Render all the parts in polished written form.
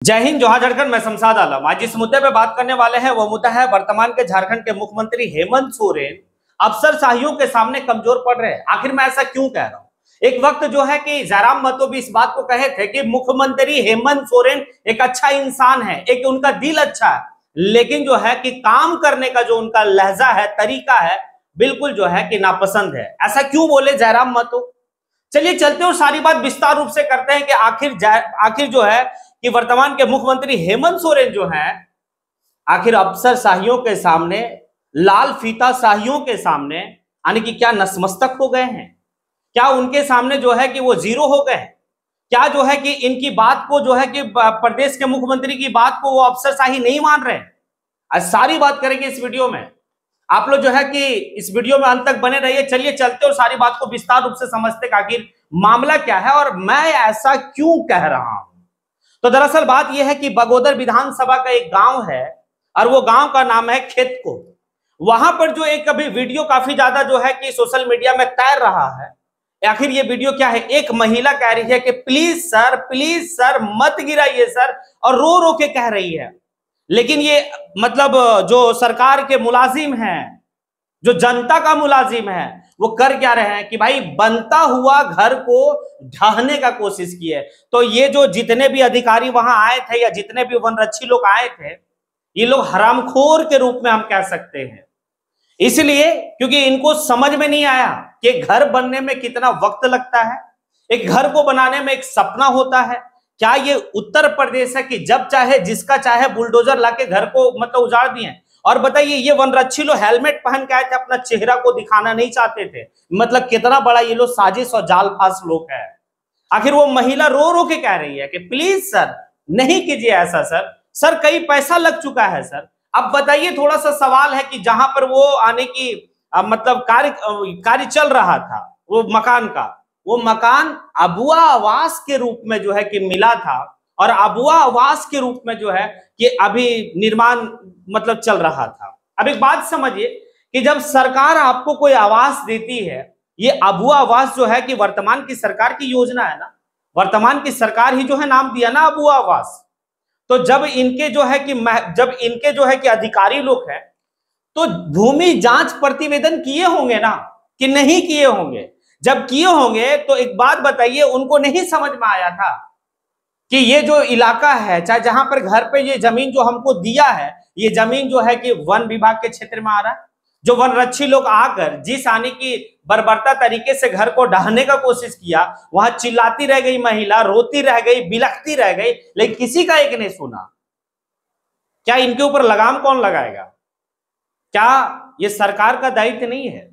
जय हिंद, जोहार झारखंड। मैं शमशाद आलम। आज जिस मुद्दे पे बात करने वाले हैं वो मुद्दा है वर्तमान के झारखंड के मुख्यमंत्री हेमंत सोरेन अफसरशाहियों के सामने कमजोर पड़ रहे हैं। आखिर मैं ऐसा क्यों कह रहा हूं? एक वक्त जो है कि जयराम महतो भी इस बात को कहे थे कि मुख्यमंत्री हेमंत सोरेन एक अच्छा इंसान है, एक उनका दिल अच्छा है, लेकिन जो है कि काम करने का जो उनका लहजा है, तरीका है, बिल्कुल जो है कि नापसंद है। ऐसा क्यों बोले जयराम महतो? चलिए चलते और सारी बात विस्तार रूप से करते हैं कि आखिर जो है कि वर्तमान के मुख्यमंत्री हेमंत सोरेन जो है आखिर अफसरशाहियों के सामने, लाल फीता शाहियों के सामने यानी कि क्या नतमस्तक हो गए हैं? क्या उनके सामने जो है कि वो जीरो हो गए हैं? क्या जो है कि इनकी बात को जो है कि प्रदेश के मुख्यमंत्री की बात को वो अफसरशाही नहीं मान रहे हैं? आज सारी बात करेंगे इस वीडियो में। आप लोग जो है कि इस वीडियो में अंत तक बने रहिए। चलिए चलते और सारी बात को विस्तार रूप से समझते कि आखिर मामला क्या है और मैं ऐसा क्यों कह रहा हूं। तो दरअसल बात यह है कि बगोदर विधानसभा का एक गांव है और वो गांव का नाम है खेतको। वहां पर जो एक अभी वीडियो काफी ज्यादा जो है कि सोशल मीडिया में तैर रहा है। आखिर ये वीडियो क्या है? एक महिला कह रही है कि प्लीज सर मत गिराइए सर, और रो रो के कह रही है। लेकिन ये मतलब जो सरकार के मुलाजिम हैं, जो जनता का मुलाजिम है, वो कर क्या रहे हैं कि भाई बनता हुआ घर को ढाहने का कोशिश की है। तो ये जो जितने भी अधिकारी वहां आए थे या जितने भी वनरक्षी लोग आए थे, ये लोग हरामखोर के रूप में हम कह सकते हैं। इसलिए क्योंकि इनको समझ में नहीं आया कि घर बनने में कितना वक्त लगता है, एक घर को बनाने में एक सपना होता है। क्या ये उत्तर प्रदेश है कि जब चाहे जिसका चाहे बुलडोजर लाके घर को मतलब उजाड़ दिए? और बताइए, ये वनरक्षी लोग हेलमेट पहन के आए थे, अपना चेहरा को दिखाना नहीं चाहते थे। मतलब कितना बड़ा ये लोग साजिश और जालफास लोग है। आखिर वो महिला रो रो के कह रही है कि प्लीज सर नहीं कीजिए ऐसा सर कई पैसा लग चुका है सर। अब बताइए, थोड़ा सा सवाल है कि जहां पर वो आने की मतलब कार्य चल रहा था, वो मकान का, वो मकान अबुआ आवास के रूप में जो है कि मिला था, और अबुआ आवास के रूप में जो है कि अभी निर्माण मतलब चल रहा था। अब एक बात समझिए कि जब सरकार आपको कोई आवास देती है, ये अबुआ आवास जो है कि वर्तमान की सरकार की योजना है ना, वर्तमान की सरकार ही जो है नाम दिया ना अबुआ आवास। तो जब इनके जो है कि अधिकारी लोग हैं, तो भूमि जांच प्रतिवेदन किए होंगे ना कि नहीं किए होंगे? जब किए होंगे तो एक बात बताइए, उनको नहीं समझ में आया था कि ये जो इलाका है, चाहे जहां पर घर पे ये जमीन जो हमको दिया है, ये जमीन जो है कि वन विभाग के क्षेत्र में आ रहा है। जो वनरक्षी लोग आकर जिस आने की बर्बरता तरीके से घर को ढहाने का कोशिश किया, वहां चिल्लाती रह गई महिला, रोती रह गई, बिलखती रह गई, लेकिन किसी का एक नहीं सुना। क्या इनके ऊपर लगाम कौन लगाएगा? क्या ये सरकार का दायित्व नहीं है?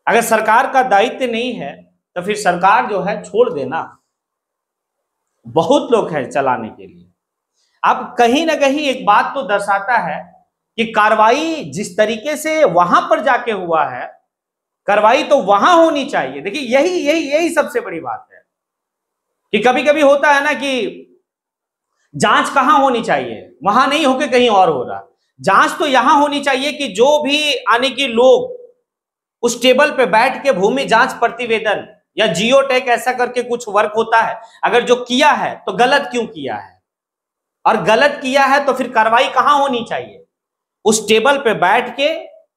अगर सरकार का दायित्व नहीं है तो फिर सरकार जो है छोड़ देना। बहुत लोग हैं चलाने के लिए। अब कहीं ना कहीं एक बात तो दर्शाता है कि कार्रवाई जिस तरीके से वहां पर जाके हुआ है, कार्रवाई तो वहां होनी चाहिए। देखिए, यही सबसे बड़ी बात है कि कभी कभी होता है ना कि जांच कहां होनी चाहिए, वहां नहीं होके कहीं और हो रहा। जांच तो यहां होनी चाहिए कि जो भी आने के लोग उस टेबल पे बैठ के भूमि जांच प्रतिवेदन या जियो टैग ऐसा करके कुछ वर्क होता है, अगर जो किया है तो गलत क्यों किया है, और गलत किया है तो फिर कार्रवाई कहां होनी चाहिए? उस टेबल पे बैठ के,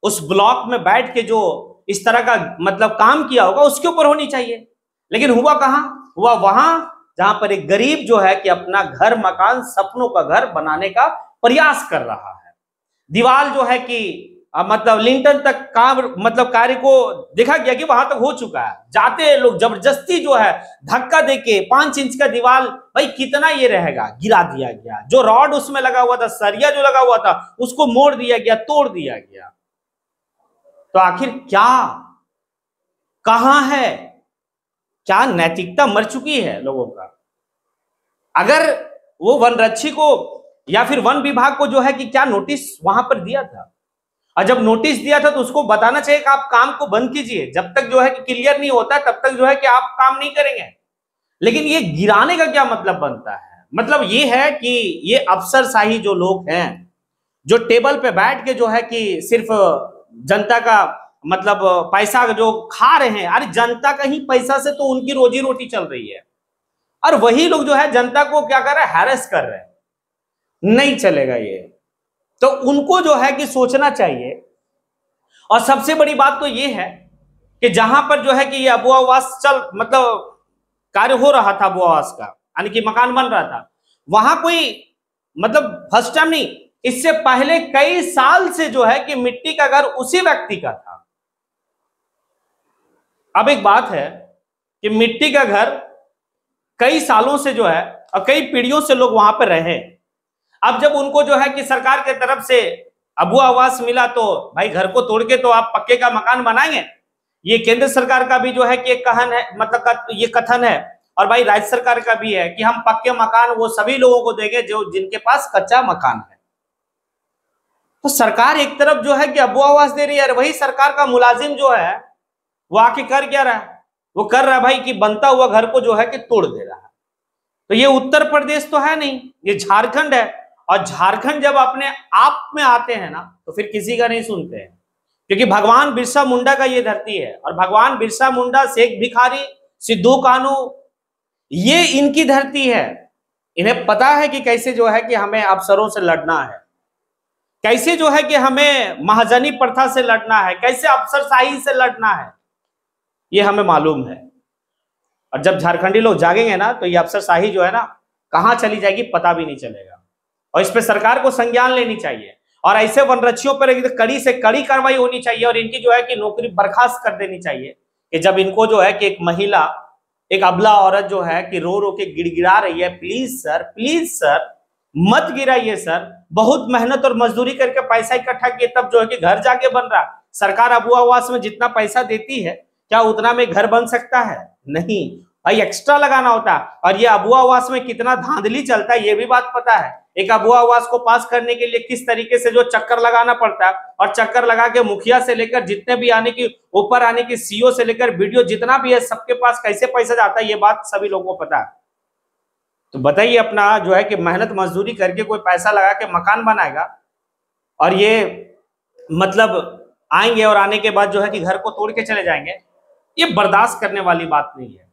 उस ब्लॉक में बैठ के जो इस तरह का मतलब काम किया होगा उसके ऊपर होनी चाहिए। लेकिन हुआ कहां? हुआ वहां जहां पर एक गरीब जो है कि अपना घर, मकान, सपनों का घर बनाने का प्रयास कर रहा है। दीवार जो है कि मतलब लिंटन तक काम मतलब कार्य को देखा गया कि वहां तक हो चुका है। जाते लोग जबरदस्ती जो है धक्का देके 5 इंच का दीवार, भाई कितना ये रहेगा, गिरा दिया गया। जो रॉड उसमें लगा हुआ था, सरिया जो लगा हुआ था, उसको मोड़ दिया गया, तोड़ दिया गया। तो आखिर क्या, कहां है, क्या नैतिकता मर चुकी है लोगों का? अगर वो वनरक्षी को या फिर वन विभाग को जो है कि क्या नोटिस वहां पर दिया था, और जब नोटिस दिया था तो उसको बताना चाहिए कि आप काम को बंद कीजिए, जब तक जो है कि क्लियर नहीं होता तब तक जो है कि आप काम नहीं करेंगे। लेकिन ये गिराने का क्या मतलब बनता है? मतलब ये है कि ये अफसरशाही जो लोग हैं, जो टेबल पे बैठ के जो है कि सिर्फ जनता का मतलब पैसा जो खा रहे हैं, अरे जनता का ही पैसा से तो उनकी रोजी रोटी चल रही है। और वही लोग जो है जनता को क्या कर रहे हैं, हैरेस कर रहे हैं। नहीं चलेगा ये। तो उनको जो है कि सोचना चाहिए। और सबसे बड़ी बात तो ये है कि जहां पर जो है कि ये अबू आवास मतलब कार्य हो रहा था अबू आवास का, यानी कि मकान बन रहा था, वहां कोई मतलब फर्स्ट टाइम नहीं, इससे पहले कई साल से जो है कि मिट्टी का घर उसी व्यक्ति का था। अब एक बात है कि मिट्टी का घर कई सालों से जो है और कई पीढ़ियों से लोग वहां पर रहे। अब जब उनको जो है कि सरकार की तरफ से अबू आवास मिला तो भाई घर को तोड़ के तो आप पक्के का मकान बनाएंगे। ये केंद्र सरकार का भी जो है कि एक कहन है, मतलब ये कथन है, और भाई राज्य सरकार का भी है कि हम पक्के मकान वो सभी लोगों को देंगे जो जिनके पास कच्चा मकान है। तो सरकार एक तरफ जो है कि अबू आवास दे रही है, वही सरकार का मुलाजिम जो है वो आके कर क्या रहा है, वो कर रहा है भाई कि बनता हुआ घर को जो है कि तोड़ दे रहा है। तो ये उत्तर प्रदेश तो है नहीं, ये झारखंड है। और झारखंड जब अपने आप में आते हैं ना तो फिर किसी का नहीं सुनते हैं, क्योंकि भगवान बिरसा मुंडा का ये धरती है। और भगवान बिरसा मुंडा, शेख भिखारी, सिद्धू कानू, ये इनकी धरती है। इन्हें पता है कि कैसे जो है कि हमें अफसरों से लड़ना है, कैसे जो है कि हमें महाजनी प्रथा से लड़ना है, कैसे अफसरशाही से लड़ना है, ये हमें मालूम है। और जब झारखंडी लोग जागेंगे ना तो ये अफसरशाही जो है ना कहां चली जाएगी पता भी नहीं चलेगा। और इस पे सरकार को संज्ञान लेनी चाहिए और ऐसे वनरक्षियों पर कड़ी से कड़ी कार्रवाई होनी चाहिए और इनकी जो है कि नौकरी बर्खास्त कर देनी चाहिए। कि जब इनको जो है कि एक महिला, एक अबला औरत जो है कि रो रो के गिड़गिड़ा रही है, प्लीज सर मत गिराइए सर, बहुत मेहनत और मजदूरी करके पैसा इकट्ठा किए तब जो है कि घर जाके बन रहा। सरकार अबू आवास में जितना पैसा देती है क्या उतना में घर बन सकता है? नहीं भाई, एक्स्ट्रा लगाना होता है। और ये अबू आवास में कितना धांधली चलता है ये भी बात पता है। एक अबू आवास को पास करने के लिए किस तरीके से जो चक्कर लगाना पड़ता है, और चक्कर लगा के मुखिया से लेकर जितने भी आने की ऊपर आने की सीओ से लेकर वीडियो जितना भी है सबके पास कैसे पैसा जाता है ये बात सभी लोगों को पता है। तो बताइए, अपना जो है कि मेहनत मजदूरी करके कोई पैसा लगा के मकान बनाएगा और ये मतलब आएंगे और आने के बाद जो है कि घर को तोड़ के चले जाएंगे, ये बर्दाश्त करने वाली बात नहीं है।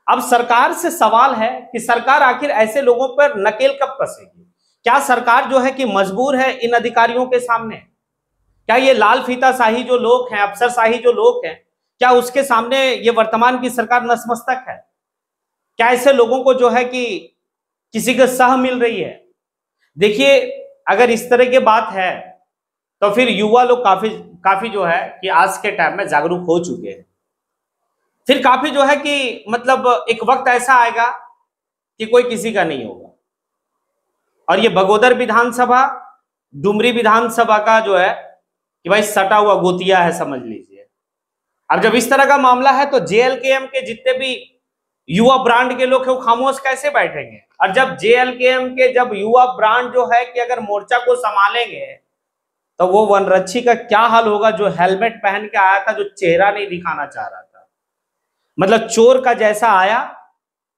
अब सरकार से सवाल है कि सरकार आखिर ऐसे लोगों पर नकेल कब कसेगी? क्या सरकार जो है कि मजबूर है इन अधिकारियों के सामने? क्या ये लाल फीता शाही जो लोग हैं, अफसर शाही जो लोग हैं, क्या उसके सामने ये वर्तमान की सरकार नतमस्तक है? क्या ऐसे लोगों को जो है कि किसी का सह मिल रही है? देखिए, अगर इस तरह की बात है तो फिर युवा लोग काफी जो है कि आज के टाइम में जागरूक हो चुके हैं। फिर काफी जो है कि मतलब एक वक्त ऐसा आएगा कि कोई किसी का नहीं होगा। और ये बगोदर विधानसभा, डुमरी विधानसभा का जो है कि भाई सटा हुआ गोतिया है, समझ लीजिए। अब जब इस तरह का मामला है तो जेएलकेएम के जितने भी युवा ब्रांड के लोग हैं वो खामोश कैसे बैठेंगे? और जब जेएलकेएम के जब युवा ब्रांड जो है कि अगर मोर्चा को संभालेंगे तो वो वनरक्षी का क्या हाल होगा जो हेलमेट पहन के आया था, जो चेहरा नहीं दिखाना चाह रहा था, मतलब चोर का जैसा आया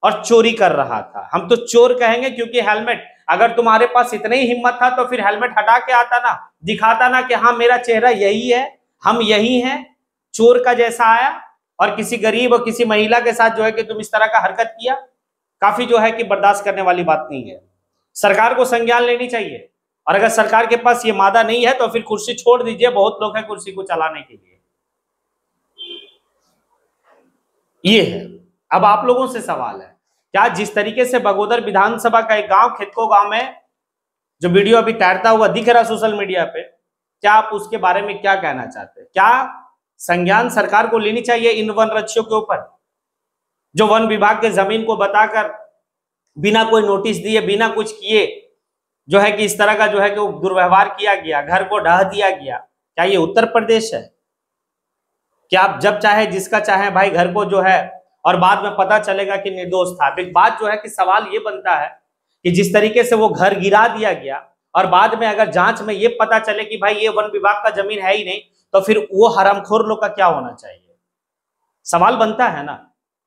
और चोरी कर रहा था। हम तो चोर कहेंगे क्योंकि हेलमेट, अगर तुम्हारे पास इतनी ही हिम्मत था तो फिर हेलमेट हटा के आता ना, दिखाता ना कि हाँ मेरा चेहरा यही है, हम यही हैं। चोर का जैसा आया और किसी गरीब और किसी महिला के साथ जो है कि तुम इस तरह का हरकत किया, काफी जो है कि बर्दाश्त करने वाली बात नहीं है। सरकार को संज्ञान लेनी चाहिए और अगर सरकार के पास ये मादा नहीं है तो फिर कुर्सी छोड़ दीजिए, बहुत लोग हैं कुर्सी को चलाने के लिए। ये है। अब आप लोगों से सवाल है, क्या जिस तरीके से बगोदर विधानसभा का एक गांव खेतको गांव में जो वीडियो अभी तैरता हुआ दिख रहा सोशल मीडिया पे, क्या आप उसके बारे में क्या कहना चाहते हैं? क्या संज्ञान सरकार को लेनी चाहिए इन वनरक्षियों के ऊपर जो वन विभाग के जमीन को बताकर बिना कोई नोटिस दिए, बिना कुछ किए जो है कि इस तरह का जो है कि दुर्व्यवहार किया गया, घर को ढह दिया गया? क्या ये उत्तर प्रदेश है? क्या आप जब चाहे जिसका चाहे भाई घर को जो है और बाद में पता चलेगा कि निर्दोष था? एक बात जो है कि सवाल ये बनता है कि जिस तरीके से वो घर गिरा दिया गया और बाद में अगर जांच में ये पता चले कि भाई ये वन विभाग का जमीन है ही नहीं, तो फिर वो हरामखोर लोग का क्या होना चाहिए? सवाल बनता है ना।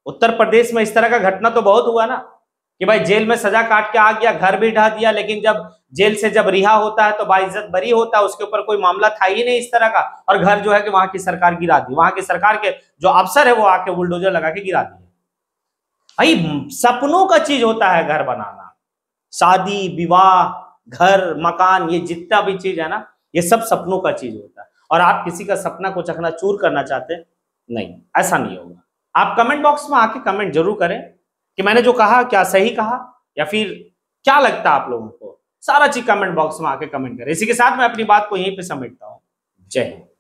उत्तर प्रदेश में इस तरह का घटना तो बहुत हुआ ना कि भाई जेल में सजा काट के आ गया, घर भी ढा दिया, लेकिन जब जेल से जब रिहा होता है तो बाइज्जत बरी होता है, उसके ऊपर कोई मामला था ही नहीं इस तरह का, और घर जो है कि वहां की सरकार गिरा दी, वहां की सरकार के जो अफसर है वो आके बुलडोजर लगा के गिरा दिए। भाई सपनों का चीज होता है घर बनाना, शादी विवाह घर मकान, ये जितना भी चीज है ना, ये सब सपनों का चीज होता है। और आप किसी का सपना को चकनाचूर करना चाहते, नहीं, ऐसा नहीं होगा। आप कमेंट बॉक्स में आके कमेंट जरूर करें कि मैंने जो कहा क्या सही कहा, या फिर क्या लगता है आप लोगों को, सारा चीज कमेंट बॉक्स में आके कमेंट करें। इसी के साथ मैं अपनी बात को यहीं पे समेटता हूं। जय हिंद।